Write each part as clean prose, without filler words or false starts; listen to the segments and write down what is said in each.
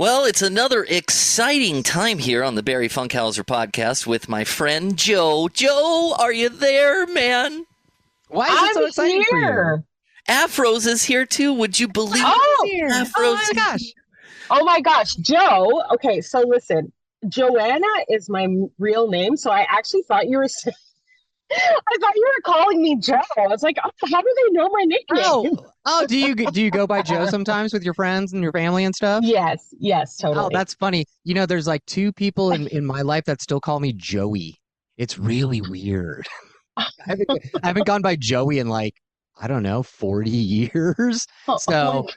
Well, it's another exciting time here on the Barry Funkhauser podcast with my friend Joe. Joe, are you there, man? Why is it so exciting for you? Aphrose is here too. Would you believe Aphrose? Oh my gosh. Oh my gosh, Joe. Okay, so listen, Joanna is my real name, so I actually thought you were calling me Joe. I was like, oh, how do they know my nickname? Oh, do you go by Joe sometimes with your friends and your family and stuff? Yes, totally. Oh, that's funny. You know, there's like two people in my life that still call me Joey. It's really weird. I haven't gone by Joey in like, I don't know, 40 years. So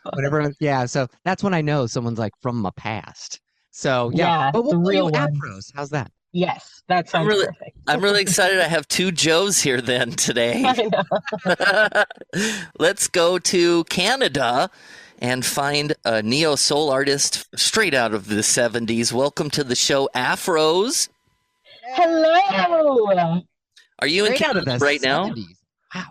so that's when I know someone's like from my past. So but we'll play you Aphrose. How's that? Yes, that sounds perfect. I'm really excited. I have two Joes here then today. I know. Let's go to Canada and find a neo-soul artist straight out of the 70s. Welcome to the show, Aphrose. Hello. Are you in Canada right now? Wow.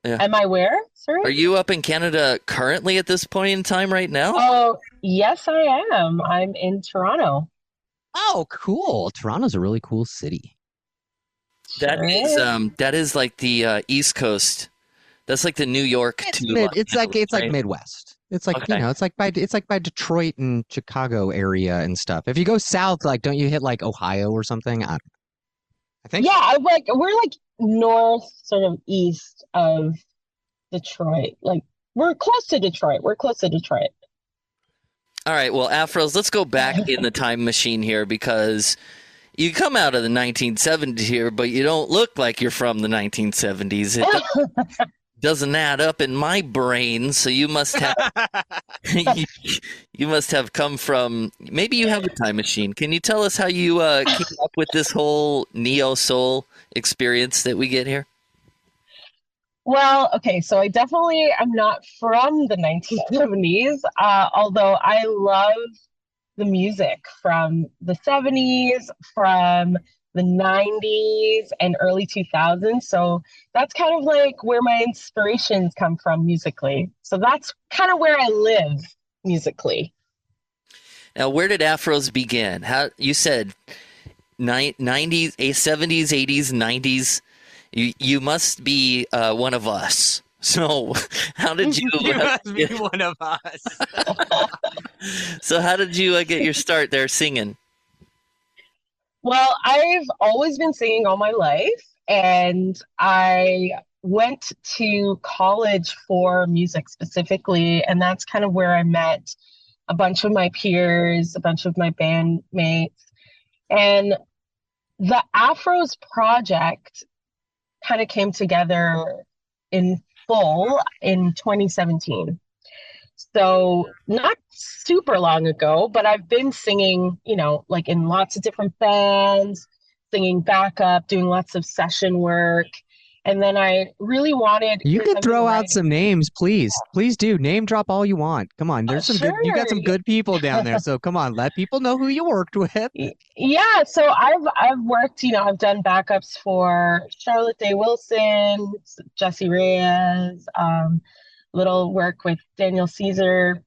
Yeah. Am I where? Sorry? Are you up in Canada currently at this point in time right now? Oh, yes, I am. I'm in Toronto. Oh, cool. Toronto's a really cool city. That is like the East Coast. That's like the New York it's like Midwest. It's like it's like by Detroit and Chicago area and stuff. If you go south, like don't you hit like Ohio or something? I think. Yeah, we're like north, sort of east of Detroit. Like we're close to Detroit. All right, well, Aphrose, let's go back in the time machine here because you come out of the 1970s here, but you don't look like you're from the 1970s. It doesn't add up in my brain, so you must have you must have come from, maybe you have a time machine. Can you tell us how you came up with this whole neo-soul experience that we get here? Well, okay, so I definitely am not from the 1970s, although I love the music from the 70s, from the 90s, and early 2000s. So that's kind of like where my inspirations come from musically. So that's kind of where I live musically. Now, where did Aphrose begin? How you said 90s, 70s, 80s, 90s. You must be one of us. So how did you... You must be one of us. So how did you get your start there singing? Well, I've always been singing all my life, and I went to college for music specifically, and that's kind of where I met a bunch of my peers, a bunch of my bandmates, and the Aphrose project kind of came together in full in 2017. So not super long ago, but I've been singing, like in lots of different bands, singing backup, doing lots of session work. And then I really wanted... You could throw out some names, please. Please do. Name drop all you want. Come on. There's some good, you got some good people down there. So come on, let people know who you worked with. Yeah. So I've worked, I've done backups for Charlotte Day Wilson, Jessie Reyez, little work with Daniel Caesar,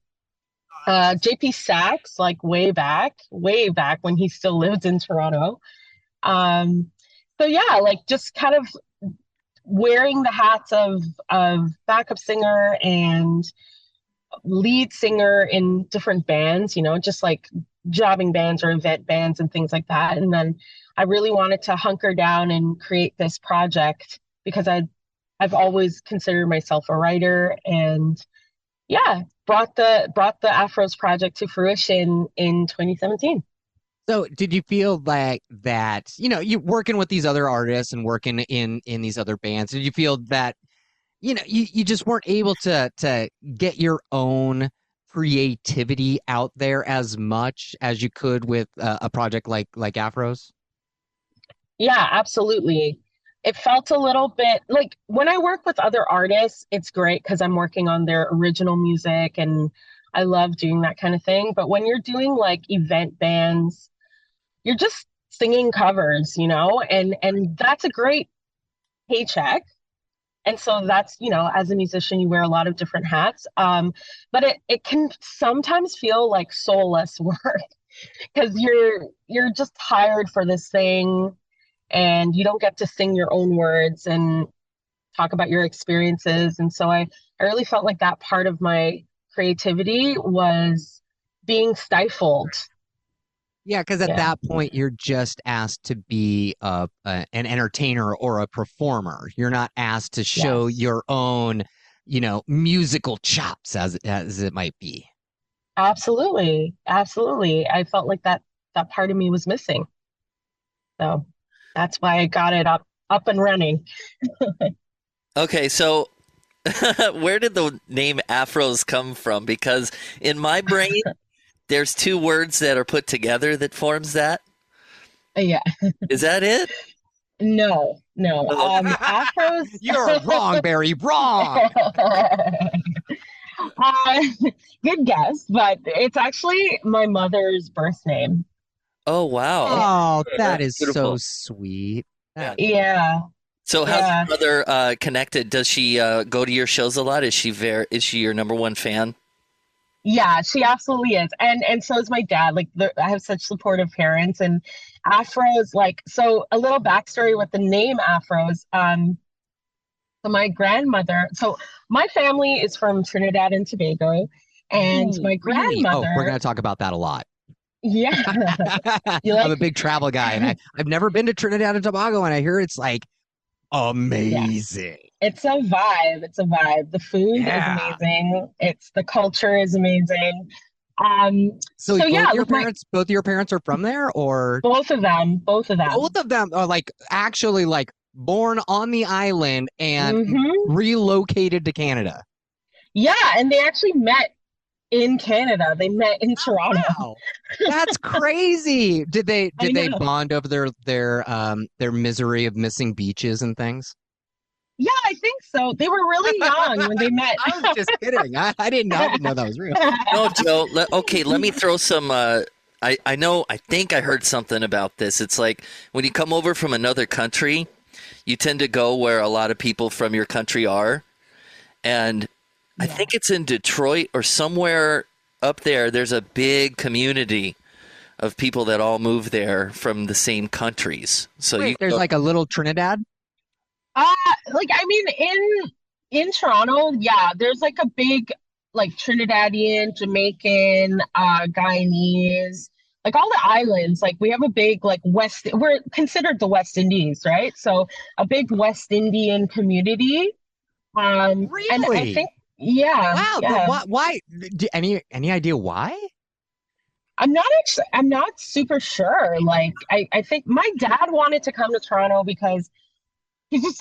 JP Sachs, like way back when he still lived in Toronto. So yeah, like just kind of wearing the hats of backup singer and lead singer in different bands, just like jobbing bands or event bands and things like that. And then I really wanted to hunker down and create this project because I've always considered myself a writer, and brought the Aphrose project to fruition in 2017. So did you feel like that, you working with these other artists and working in these other bands, did you feel that, you just weren't able to get your own creativity out there as much as you could with a project like Aphrose? Yeah, absolutely. It felt a little bit like when I work with other artists, it's great because I'm working on their original music and I love doing that kind of thing. But when you're doing like event bands, you're just singing covers, and that's a great paycheck. And so that's, as a musician, you wear a lot of different hats. But it can sometimes feel like soulless work because you're just hired for this thing and you don't get to sing your own words and talk about your experiences. And so I really felt like that part of my creativity was being stifled. Yeah, because at that point, you're just asked to be an entertainer or a performer. You're not asked to show your own, musical chops, as it might be. Absolutely. Absolutely. I felt like that part of me was missing. So that's why I got it up and running. Okay, so where did the name Aphrose come from? Because in my brain, there's two words that are put together that forms that. Yeah. Is that it? No. Aphrose. You're wrong, Barry. Wrong. Good guess, but it's actually my mother's birth name. Oh, wow. Oh, that is beautiful. so sweet. Yeah. So how's your mother connected? Does she go to your shows a lot? Is she your number one fan? Yeah, she absolutely is. And so is my dad. Like I have such supportive parents, and Aphrose, so a little backstory with the name Aphrose. So my grandmother, so my family is from Trinidad and Tobago, and my grandmother. Oh, we're going to talk about that a lot. Yeah. I'm a big travel guy, and I've never been to Trinidad and Tobago, and I hear it's amazing. Yeah. It's a vibe. The food is amazing. The culture is amazing. So both of your parents are from there, or both of them? Both of them are actually born on the island and relocated to Canada. Yeah, and they actually met in Canada. They met in Toronto. Wow. That's crazy. Did they bond over their misery of missing beaches and things? Yeah, I think so. They were really young when they met. I was just kidding. I didn't know that was real. No, Joe. Let me throw some. I think I heard something about this. It's like when you come over from another country, you tend to go where a lot of people from your country are, and I think it's in Detroit or somewhere up there. There's a big community of people that all move there from the same countries. So there's a little Trinidad. In Toronto, there's a big Trinidadian, Jamaican, Guyanese, all the islands. We have a big West. We're considered the West Indies, right? So a big West Indian community. Really? And I think. Yeah. Wow. Yeah. Why? Any idea why? I'm not super sure. I think my dad wanted to come to Toronto because he's just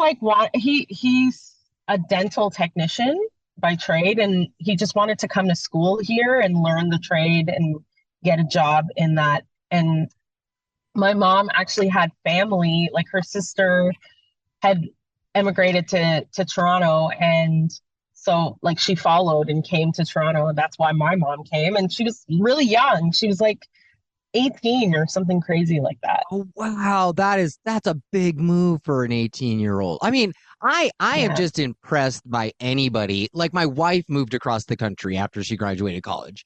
he's a dental technician by trade, and he just wanted to come to school here and learn the trade and get a job in that. And my mom actually had family, her sister had emigrated to Toronto, and so she followed and came to Toronto, and that's why my mom came. And she was really young. She was 18 or something crazy like that. Oh, wow. That's a big move for an 18-year-old. I mean, I am just impressed by anybody. My wife moved across the country after she graduated college.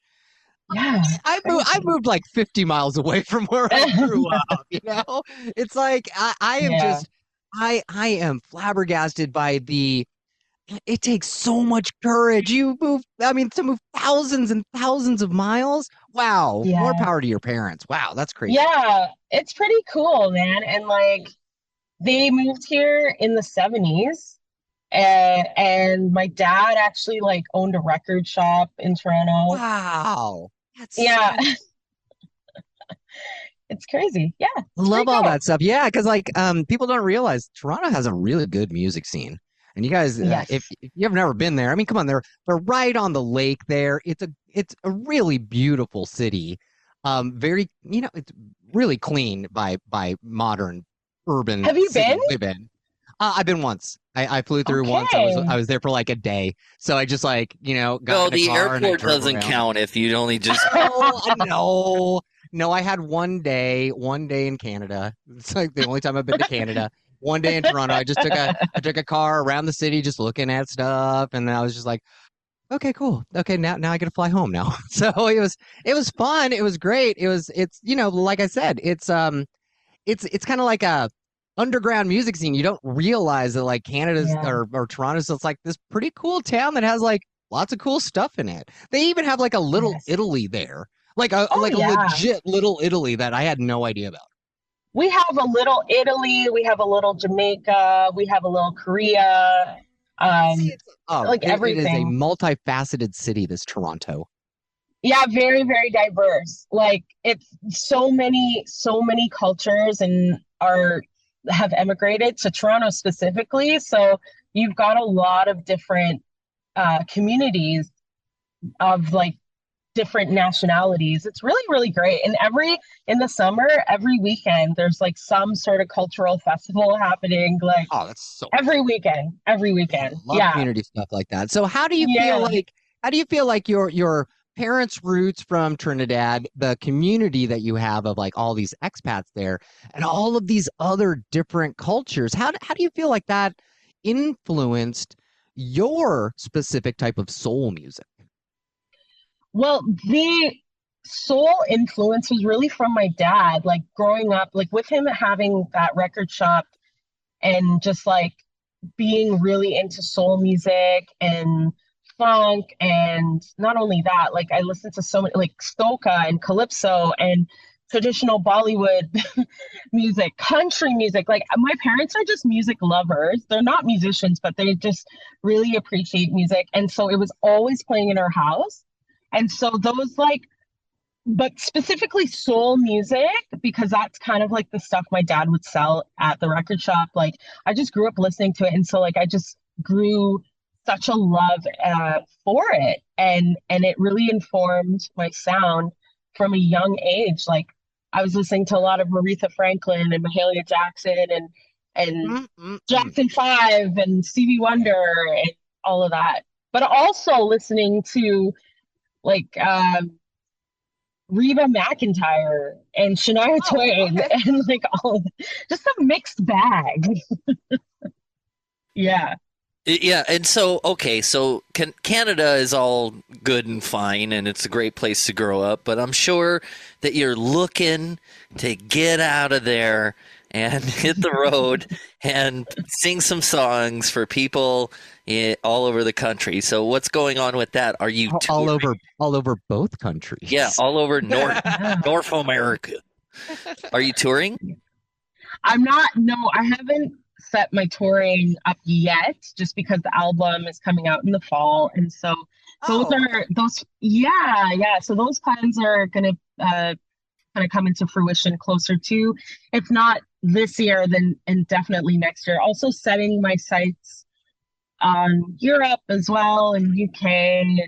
Yeah. I moved 50 miles away from where I grew up, It's I am flabbergasted by it takes so much courage. To move thousands and thousands of miles. Wow. Yeah. More power to your parents. Wow. That's crazy. Yeah. It's pretty cool, man. And they moved here in the 70s. And my dad actually owned a record shop in Toronto. Wow. That's it's crazy. Yeah. I love all that stuff. Yeah. Because people don't realize Toronto has a really good music scene. And you guys, if you have never been there, come on, they're right on the lake there. It's a really beautiful city. Very, it's really clean by modern urban. Have you been? I've been once. I flew through once. I was there for a day. So I just got in the car. Airport doesn't count if you only just. No, I had one day in Canada. It's the only time I've been to Canada. one day in Toronto, I took a car around the city just looking at stuff, and I was just like, okay, cool. Okay, now I get to fly home now. So it was fun. It was great. It's like I said, it's kind of like a underground music scene. You don't realize that like Canada's or Toronto's, it's like this pretty cool town that has like lots of cool stuff in it. They even have like a little Italy there, like a legit little Italy that I had no idea about. We have a little Italy, we have a little Jamaica, we have a little Korea. Like everything. It is a multifaceted city, this Toronto. Yeah, very, very diverse. Like it's so many cultures and have emigrated to Toronto specifically. So you've got a lot of different communities of like different nationalities. It's really, really great. And in the summer, every weekend, there's like some sort of cultural festival happening. Like, oh, that's so every weekend. Love community stuff like that. So how do you feel like your parents' roots from Trinidad, the community that you have of like all these expats there, and all of these other different cultures, how do you feel like that influenced your specific type of soul music? Well, the soul influence was really from my dad, like growing up, like with him having that record shop and just like being really into soul music and funk. And not only that, like I listened to so many like Stoka and Calypso and traditional Bollywood music, country music. Like my parents are just music lovers. They're not musicians, but they just really appreciate music. And so it was always playing in our house. And so those like, but specifically soul music, because that's kind of like the stuff my dad would sell at the record shop. Like I just grew up listening to it. And so like I just grew such a love for it. And it really informed my sound from a young age. Like I was listening to a lot of Aretha Franklin and Mahalia Jackson and Jackson 5 and Stevie Wonder and all of that. But also listening to like Reba McEntire and Shania Twain and like all just a mixed bag. Yeah. Yeah, and so Canada is all good and fine, and it's a great place to grow up. But I'm sure that you're looking to get out of there and hit the road and sing some songs for people all over the country. So what's going on with that? Are you all over both countries? Yeah, all over North America. Are you touring? I'm not. No, I haven't set my touring up yet, just because the album is coming out in the fall, and so so those plans are gonna kind of come into fruition closer to, if not this year, then and definitely next year. Also setting my sights on Europe as well and UK, and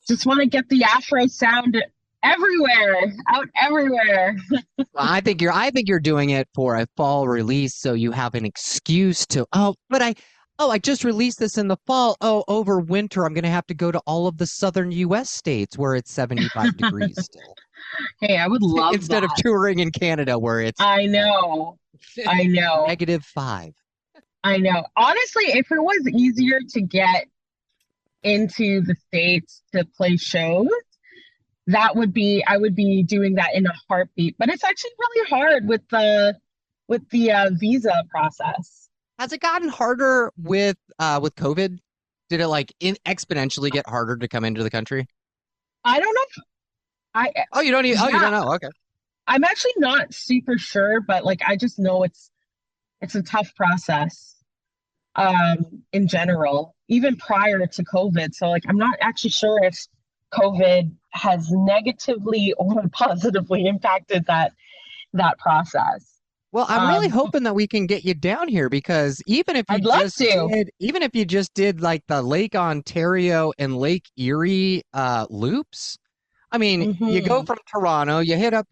just want to get the Aphrose sound out everywhere. Well, I think you're doing it for a fall release, so you have an excuse to I just released this in the fall. Oh, over winter I'm gonna have to go to all of the southern US states where it's 75 degrees still. Hey, I would love instead of touring in Canada where it's I know -5. I know. Honestly, if it was easier to get into the States to play shows, I would be doing that in a heartbeat. But it's actually really hard with the visa process. Has it gotten harder with COVID? Did it like exponentially get harder to come into the country? I don't know. You don't know. Okay. I'm actually not super sure, but like I just know it's a tough process in general, even prior to COVID. So like I'm not actually sure if COVID has negatively or positively impacted that process. Well, I'm really hoping that we can get you down here, because even if you just did like the Lake Ontario and Lake Erie loops, I mean, you go from Toronto, you hit up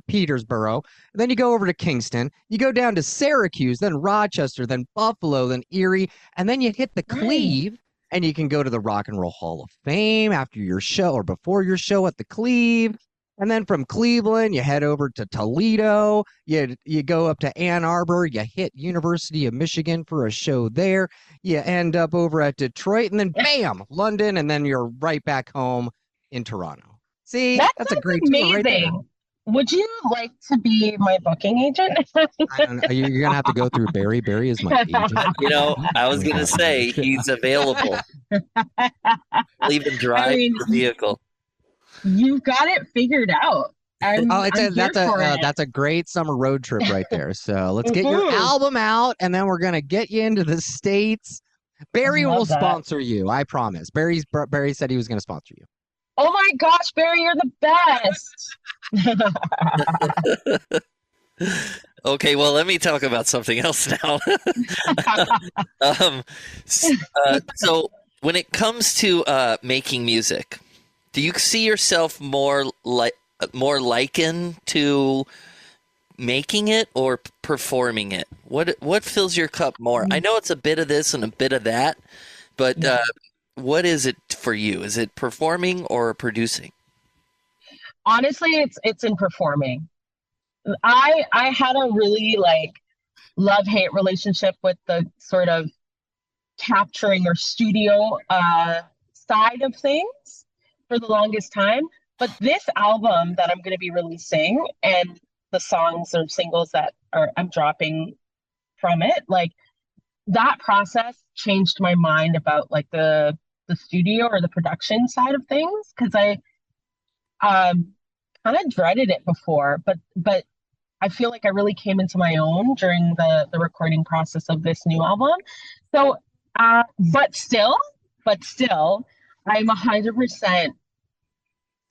Petersburg, then you go over to Kingston, you go down to Syracuse, then Rochester, then Buffalo, then Erie, and then you hit the Cleve, and you can go to the Rock and Roll Hall of Fame after your show or before your show at the Cleve. And then from Cleveland, you head over to Toledo. You go up to Ann Arbor. You hit University of Michigan for a show there. You end up over at Detroit, and then bam, London, and then you're right back home in Toronto. See, that's a great tour right there. Would you like to be my booking agent? I don't know. You're going to have to go through Barry. Barry is my agent. I was going to say he's available. Leave and drive the vehicle. You've got it figured out. That's a great summer road trip right there. So let's get your album out, and then we're going to get you into the States. Barry will sponsor you. I promise. Barry said he was going to sponsor you. Oh my gosh, Barry, you're the best. Okay, well, let me talk about something else now. So when it comes to making music, do you see yourself more likened to making it or performing it? What fills your cup more? I know it's a bit of this and a bit of that, but what is it for you? Is it performing or producing? Honestly, it's in performing. I had a really love-hate relationship with the sort of capturing or studio side of things for the longest time. But this album that I'm going to be releasing and the songs or singles that I'm dropping from it, that process changed my mind about the studio or the production side of things, because I kind of dreaded it before, but I feel like I really came into my own during the recording process of this new album. So, but still, I'm 100%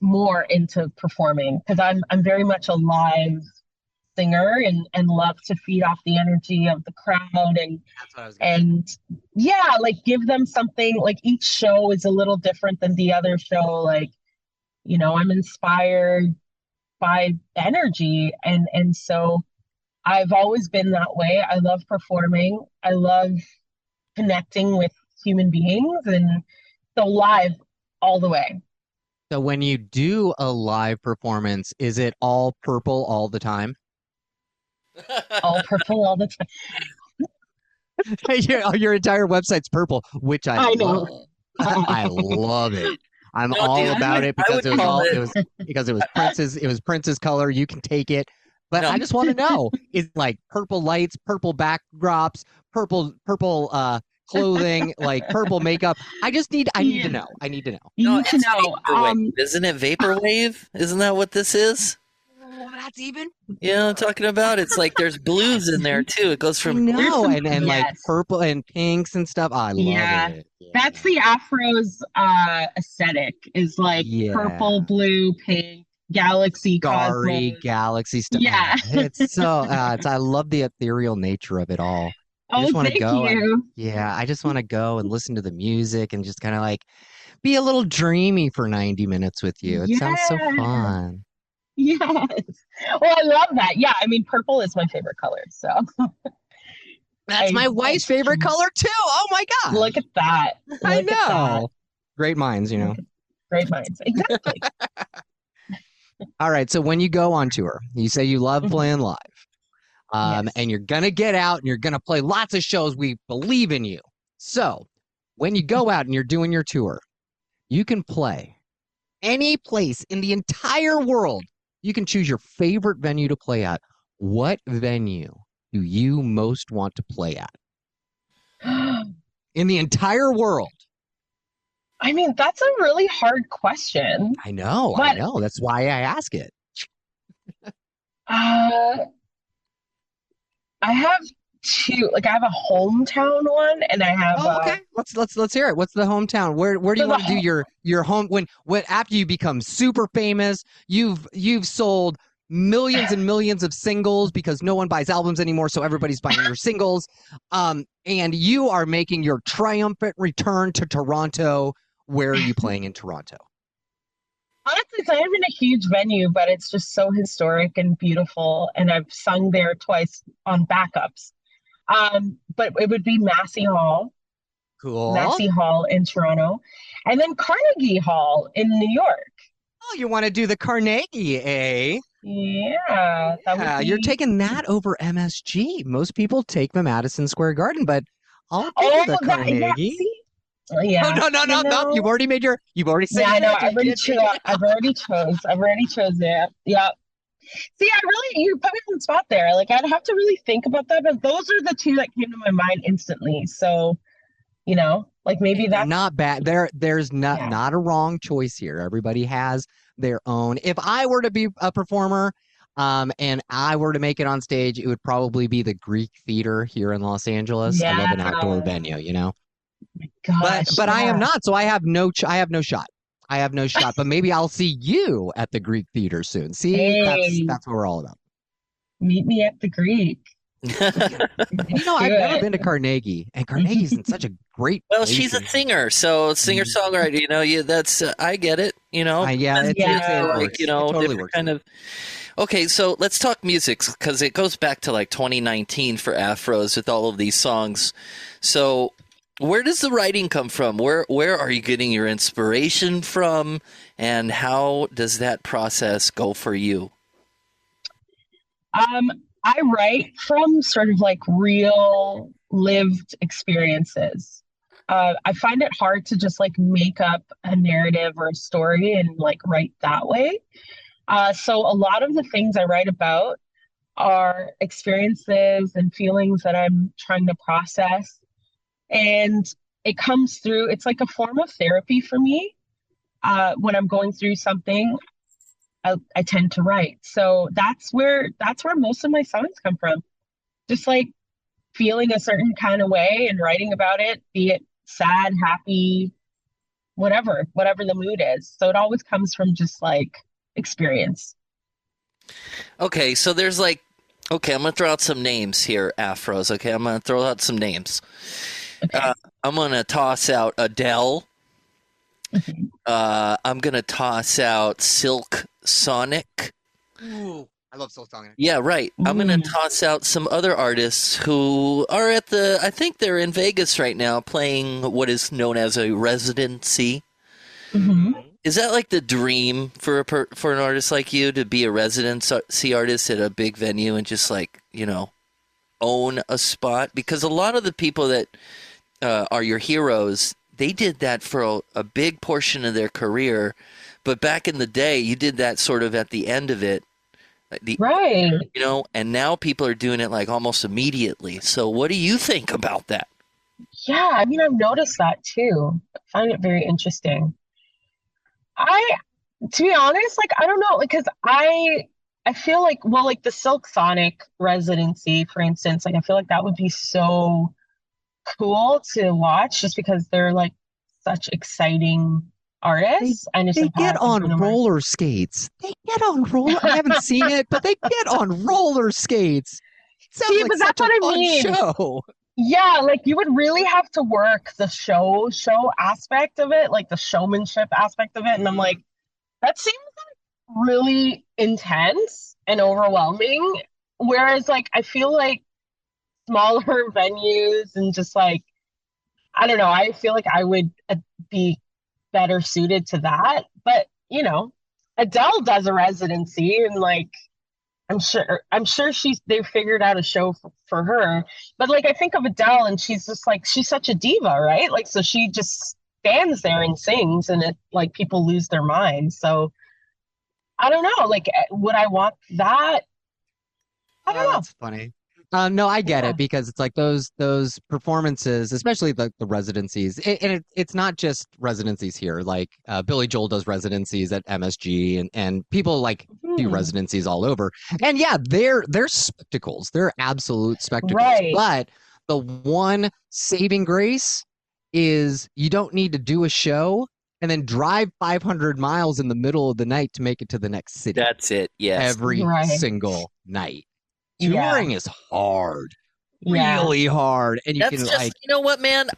more into performing, because I'm very much a live singer and love to feed off the energy of the crowd and give them something. Each show is a little different than the other show. I'm inspired by energy, and so I've always been that way. I love performing. I love connecting with human beings, and so live all the way. So when you do a live performance, is it all purple all the time? All purple all the time. Your entire website's purple, which I love. I love it. I'm about it because it was Prince's color. You can take it, but I just want to know: is purple lights, purple backdrops, purple clothing, purple makeup? I need to know. I need to know. You need to know. Isn't it vaporwave? Isn't that what this is? That's even. Yeah, I'm talking about. It's there's blues in there too. It goes from and purple and pinks and stuff. I love it. Yeah. That's the Aphrose aesthetic. Is purple, blue, pink, galaxy, starry, galaxy stuff. Yeah, it's so. I love the ethereal nature of it all. I just want to go. I just want to go and listen to the music and just kind of be a little dreamy for 90 minutes with you. It sounds so fun. Yes. Well, I love that. Yeah, I mean, purple is my favorite color. So that's my wife's favorite color too. Oh my God! Look at that. I know. Great minds, Great minds. Exactly. All right. So when you go on tour, you say you love playing live. And you're going to get out and you're going to play lots of shows. We believe in you. So when you go out and you're doing your tour, you can play any place in the entire world. You can choose your favorite venue to play at. What venue do you most want to play at in the entire world? I mean, that's a really hard question. I know. That's why I ask it. I have two. I have a hometown one, and I have. Oh, okay. Let's hear it. What's the hometown? Where do you want to do your home when after you become super famous? You've sold millions and millions of singles because no one buys albums anymore, so everybody's buying your singles. And you are making your triumphant return to Toronto. Where are you playing in Toronto? Honestly, it's not even a huge venue, but it's just so historic and beautiful. And I've sung there twice on backups. But it would be Massey Hall. Cool. Massey Hall in Toronto. And then Carnegie Hall in New York. Oh, you want to do the Carnegie, eh? Yeah, that would Yeah, be. you're taking that over MSG. Most people take the Madison Square Garden, but I'll do Oh, the that, yeah, Carnegie. see? Oh, Oh, yeah, no. You've already said yeah, you're no, gonna take it. I've already chose it. Yeah. See, you put me on the spot there. Like, I'd have to really think about that, but those are the two that came to my mind instantly. So, like maybe They're that's, not bad. There's not yeah. not a wrong choice here. Everybody has their own. If I were to be a performer, and I were to make it on stage, it would probably be the Greek Theater here in Los Angeles. I love an outdoor venue, Gosh, But I am yeah. not, so I have no shot. I have no shot. But maybe I'll see you at the Greek Theater soon. See, Hey, that's what we're all about. meet me at the Greek. I've never been to Carnegie, and Carnegie's in such a great Well, place. she's a singer, so singer-songwriter. That's I get it. Yeah, it like works. It totally different works. kind of. Okay, so let's talk music because it goes back to like 2019 for Aphrose with all of these songs. So, where does the writing come from? Where are you getting your inspiration from, and how does that process go for you? I write from sort of like real lived experiences. I find it hard to just like make up a narrative or a story and like write that way. So a lot of the things I write about are experiences and feelings that I'm trying to process. And it comes through, it's like a form of therapy for me. When I'm going through something, I tend to write. So that's where most of my songs come from. Just like feeling a certain kind of way and writing about it, be it sad, happy, whatever the mood is. So it always comes from just like experience. Okay, so there's like, okay, I'm gonna throw out some names here, Aphrose. Okay, I'm gonna throw out some names. Okay. I'm gonna toss out Adele. Mhm. I'm gonna toss out Silk Sonic. Ooh, I love Soul Song. Yeah, right. I'm gonna toss out some other artists who are I think they're in Vegas right now playing what is known as a residency. Mhm. Is that like the dream for for an artist like you to be a residency artist at a big venue and just like, own a spot? Because a lot of the people that are your heroes, they did that for a big portion of their career. But back in the day, you did that sort of at the end of it. Right. And now people are doing it like almost immediately. So what do you think about that? Yeah, I mean, I've noticed that too. I find it very interesting. To be honest, like, I don't know, because I feel like, well, like the Silk Sonic residency, for instance, like, I feel like that would be so cool to watch just because they're like such exciting artists. And it's They just get happen for on them. roller skates. I haven't seen it, but they get on roller skates. Sounds See, like but such that's a what I fun mean. show. Yeah, like you would really have to work the show aspect of it, like the showmanship aspect of it. And I'm like, that seems like really intense and overwhelming. Whereas like I feel like smaller venues and just like, I don't know, I feel like I would be better suited to that. But Adele does a residency and like I'm sure they've figured out a show for her. But like I think of Adele and she's just like she's such a diva, right? Like so she just stands there and sings and it like people lose their minds. So I don't know, like would I want that? I don't know. That's funny. No, I get Yeah. it because it's like those performances, especially the residencies, and it's not just residencies here. Like Billy Joel does residencies at MSG, and people like do Hmm. residencies all over. And yeah, they're spectacles. They're absolute spectacles. Right. But the one saving grace is you don't need to do a show and then drive 500 miles in the middle of the night to make it to the next city That's it. Yes. every Right. single night. Yeah. Touring is hard, Yeah. really hard, and you That's can just, like, you know what, man?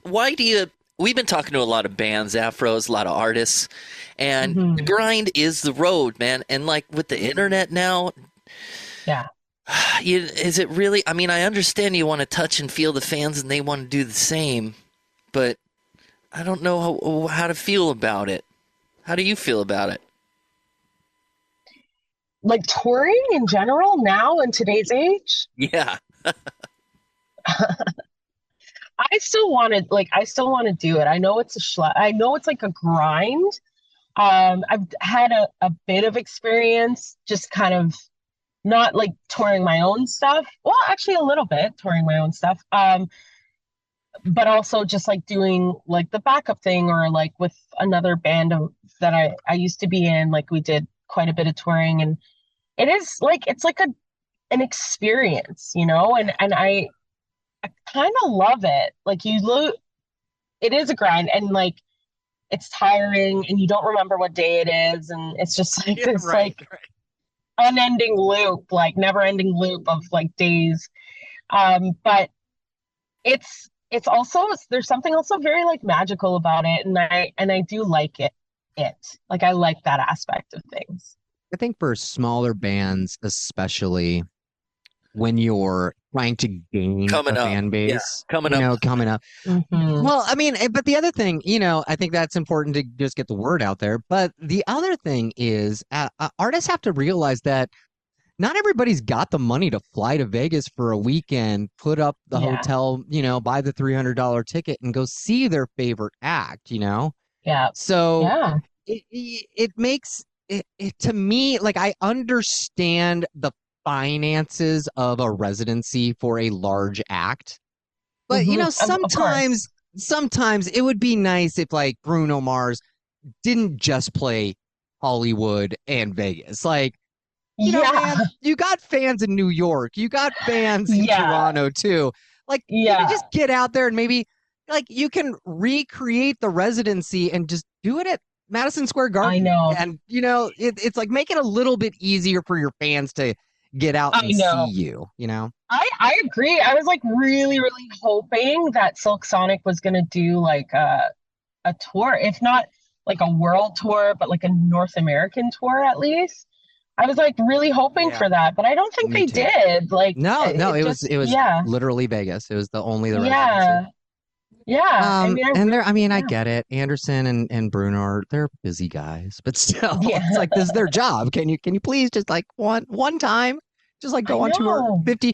Why do you? We've been talking to a lot of bands, Aphrose, a lot of artists, and Mhm. the grind is the road, man. And like with the internet now, Yeah. is it really? I mean, I understand you want to touch and feel the fans, and they want to do the same, but I don't know how to feel about it. How do you feel about it? Like touring in general now in today's age? Yeah. I still want to do it. I know it's I know it's like a grind. I've had a bit of experience just kind of not like touring my own stuff. Well, actually a little bit touring my own stuff. But also just like doing like the backup thing or like with another band that I used to be in, like we did quite a bit of touring, and it is like it's like an experience, you know, and I kind of love it. Like it is a grind, and like it's tiring and you don't remember what day it is, and it's just like this like unending loop, like never ending loop of like days. But it's also there's something also very like magical about it, and I do like it. Like I like that aspect of things. I think for smaller bands, especially when you're trying to gain a fan base, coming up. Mm-hmm. Well, I mean, but the other thing, you know, I think that's important to just get the word out there. But the other thing is artists have to realize that not everybody's got the money to fly to Vegas for a weekend, put up the hotel, you know, buy the $300 ticket and go see their favorite act, you know? Yeah. So it makes it to me, like, I understand the finances of a residency for a large act, but you know, sometimes it would be nice if like Bruno Mars didn't just play Hollywood and Vegas. Like, you know, man, you got fans in New York, you got fans in Toronto too. Like, you just get out there and maybe like you can recreate the residency and just do it at Madison Square Garden. I know. And you know, it's like make it a little bit easier for your fans to get out and see you, you know? I agree. I was like really, really hoping that Silk Sonic was going to do like a tour, if not like a world tour, but like a North American tour at least. I was like really hoping for that, but I don't think they did. Like no, it was literally Vegas. It was the residency. I mean, I get it. Anderson and Bruno they're busy guys, but still, it's like this is their job. Can you please just like one time, just like go on tour 50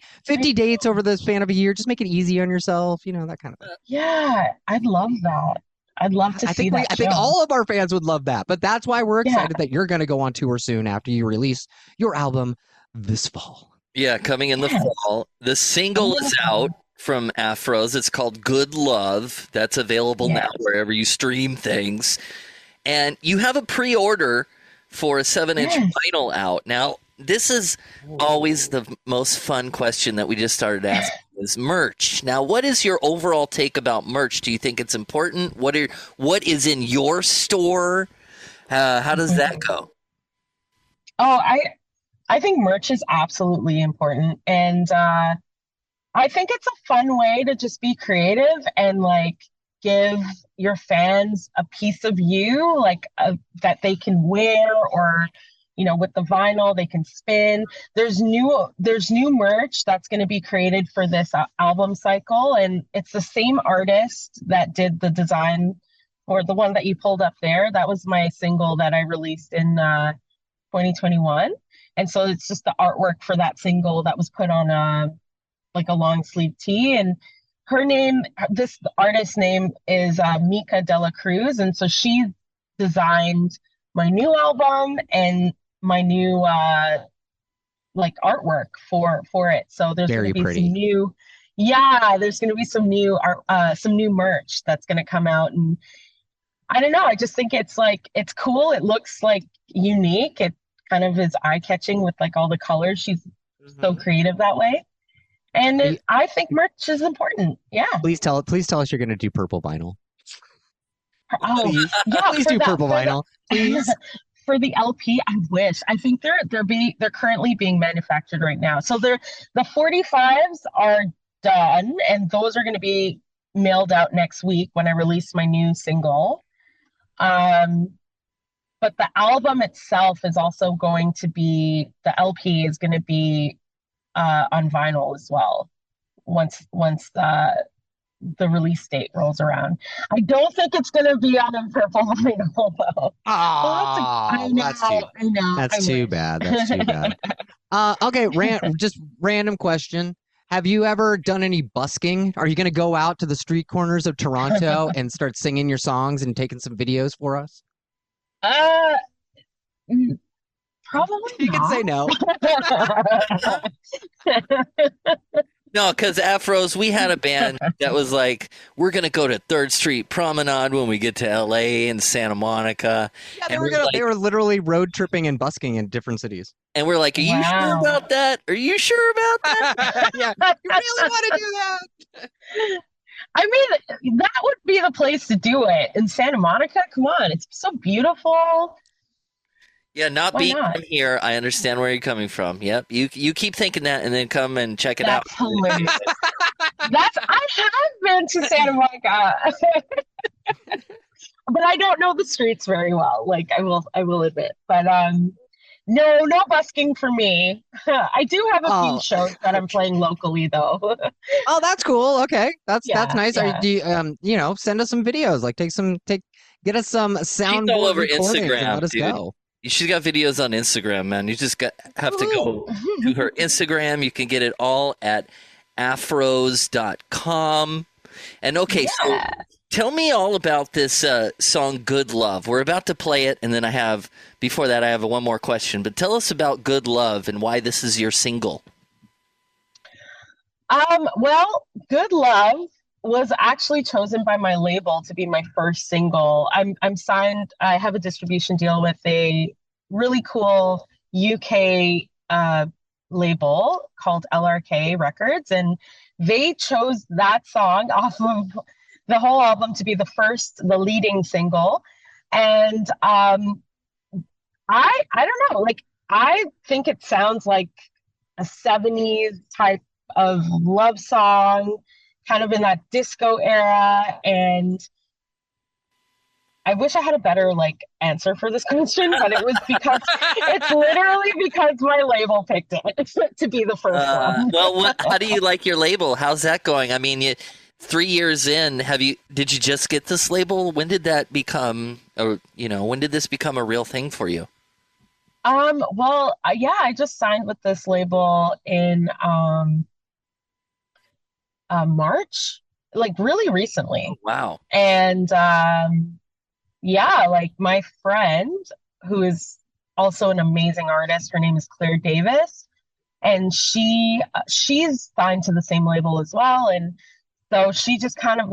dates over the span of a year? Just make it easy on yourself, you know, that kind of thing. Yeah, I'd love that. I'd love to see that. I think all of our fans would love that, but that's why we're excited that you're going to go on tour soon after you release your album this fall. Yeah, coming in the fall. The single is out from Aphrose. It's called Good Love. That's available now wherever you stream things. And you have a pre-order for a 7-inch vinyl out. Now, this is always the most fun question that we just started asking is merch. Now, what is your overall take about merch? Do you think it's important? What is in your store? How does that go? Oh, I think merch is absolutely important. And I think it's a fun way to just be creative and like give your fans a piece of you, like that they can wear, or you know, with the vinyl they can spin. There's new merch that's going to be created for this album cycle, and it's the same artist that did the design or the one that you pulled up there. That was my single that I released in 2021, and so it's just the artwork for that single that was put on like a long sleeve tee. And this artist's name is Mika Dela Cruz, and so she designed my new album and my new like artwork for it. So there's going to be some new there's going to be some new art, some new merch that's going to come out, and I don't know, I just think it's like it's cool. It looks like unique. It kind of is eye-catching with like all the colors. She's so creative that way. And I think merch is important. Yeah. Please tell us you're going to do purple vinyl. Oh, please do purple vinyl. Please. For the LP, I wish. I think they're currently being manufactured right now. So the 45s are done, and those are going to be mailed out next week when I release my new single. But the album itself is also going to be, the LP is going to be on vinyl as well. Once the release date rolls around. I don't think it's going to be on a purple vinyl though. Oh, that's too bad. That's too bad. Okay, just random question. Have you ever done any busking? Are you going to go out to the street corners of Toronto and start singing your songs and taking some videos for us? Probably you can say no. No, because Aphrose, we had a band that was like, we're going to go to 3rd Street Promenade when we get to LA and Santa Monica. Yeah, they were literally road tripping and busking in different cities. And we're like, are you sure about that? Are you sure about that? Yeah, you really want to do that? I mean, that would be the place to do it. In Santa Monica, come on, it's so beautiful. Yeah, not being from here, I understand where you're coming from. Yep, you keep thinking that, and then come and check it out. That's hilarious. I have been to Santa Monica, but I don't know the streets very well. Like I will admit, but no busking for me. I do have a few shows that I'm playing locally though. Oh, that's cool. Okay, that's nice. Yeah. Do you, send us some videos? Like get us some sound all over Instagram. And let us go. She's got videos on Instagram, man. You just have to go to her Instagram. You can get it all at aphrose.com. And so tell me all about this song, Good Love. We're about to play it, and then before that, I have one more question. But tell us about Good Love and why this is your single. Well, Good Love was actually chosen by my label to be my first single. I'm signed. I have a distribution deal with a really cool UK label called LRK Records, and they chose that song off of the whole album to be the leading single. And I don't know, like I think it sounds like a 70s type of love song, kind of in that disco era. And I wish I had a better answer for this question, but it was it's literally because my label picked it to be the first one. Well, how do you like your label? How's that going? I mean, 3 years in, did you just get this label? When did that become, when did this become a real thing for you? I just signed with this label in March, really recently. Oh, wow. And my friend, who is also an amazing artist, her name is Claire Davis, and she's signed to the same label as well. And so she just kind of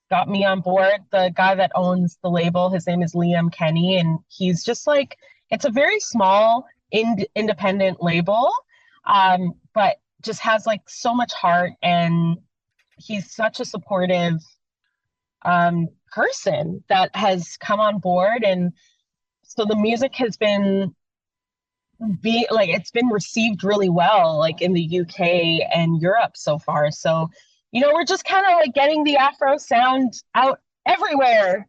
got me on board. The guy that owns the label, his name is Liam Kenny, and he's just it's a very small independent label, but just has so much heart, and he's such a supportive person that has come on board. And so the music has been it's been received really well in the UK and Europe so far. So we're just kind of getting the Afro sound out everywhere.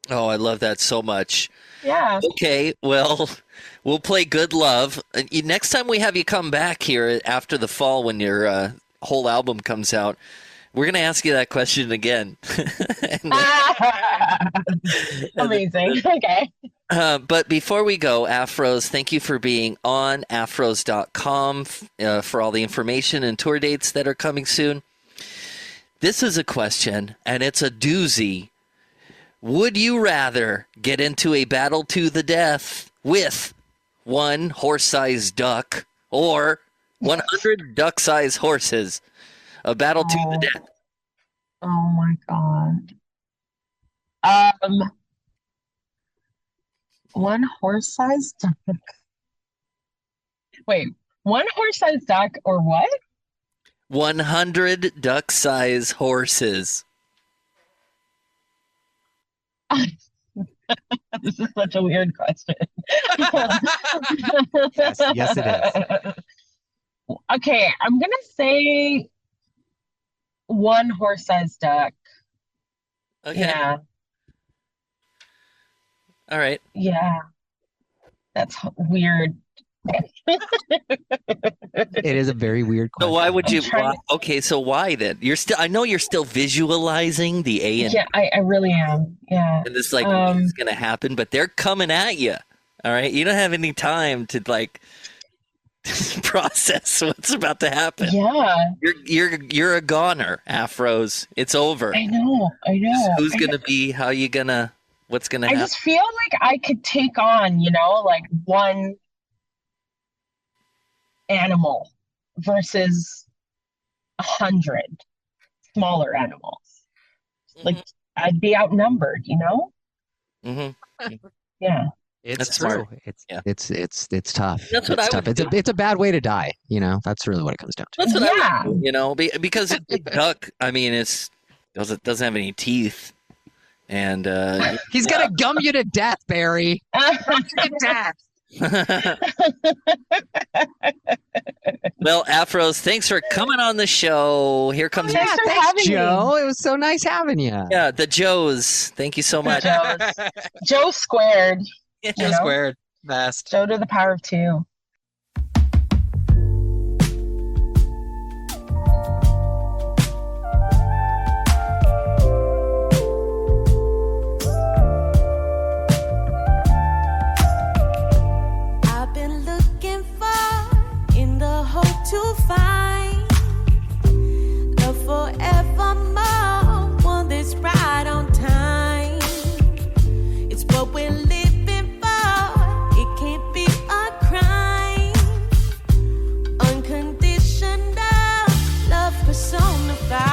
Oh, I love that so much. Yeah. Okay, well, we'll play Good Love. Next time we have you come back here after the fall when your whole album comes out, we're going to ask you that question again. Amazing. Okay. But before we go, Aphrose, thank you for being on aphrose.com for all the information and tour dates that are coming soon. This is a question, and it's a doozy. Would you rather get into a battle to the death with one horse-sized duck or 100 duck-sized horses? A battle to the death. Oh my God. One horse-sized duck. Wait, one horse-sized duck or what? 100 duck-sized horses. This is such a weird question. Yes, it is. Okay, I'm gonna say one horse-sized duck. Okay. Yeah. All right. Yeah. That's weird. It is a very weird question. So why would you? Okay, so why then? I know you're still visualizing the A and yeah, I really am. Yeah. and it's like it's gonna happen, but they're coming at you. All right, you don't have any time to like process what's about to happen. Yeah. You're a goner, Aphrose. It's over. I know. Who's gonna be? How you gonna? What's gonna happen? I just feel like I could take on, like one animal versus 100 smaller animals. Like I'd be outnumbered, Mm-hmm. Yeah. It's That's true. smart. It's Yeah. it's tough. That's what it's I tough. would do. It's a bad way to die. That's really what it comes down to. That's what Yeah. I would do, because a big duck. I mean, it doesn't have any teeth, and He's gonna gum you to death, Barry. To death. Well, Aphrose, thanks for coming on the show. Here comes Thanks for Thanks, having Joe. It was so nice having you. yeah, the Joes. Thank you so much. Joe squared. Joe squared. Best. Joe to the power of 2. I've been looking for in the hope to find love forevermore, one that's right on time. It's what we're living for. It can't be a crime. Unconditional love personified.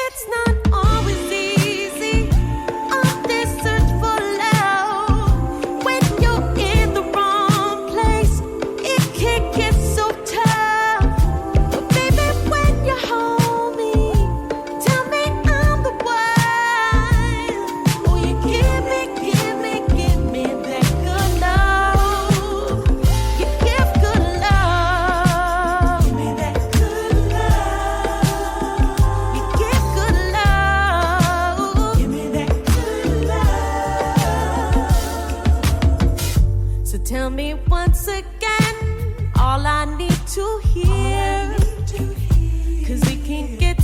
It's not always easy on this search for love. When you're in the wrong place, it can get so tough. But baby, when you hold me, tell me I'm the one. Oh, you give me that good love. You give good love. Give me that good love. You give good love. Give me that good love. So tell me once again all I need to hear. 'Cause it can get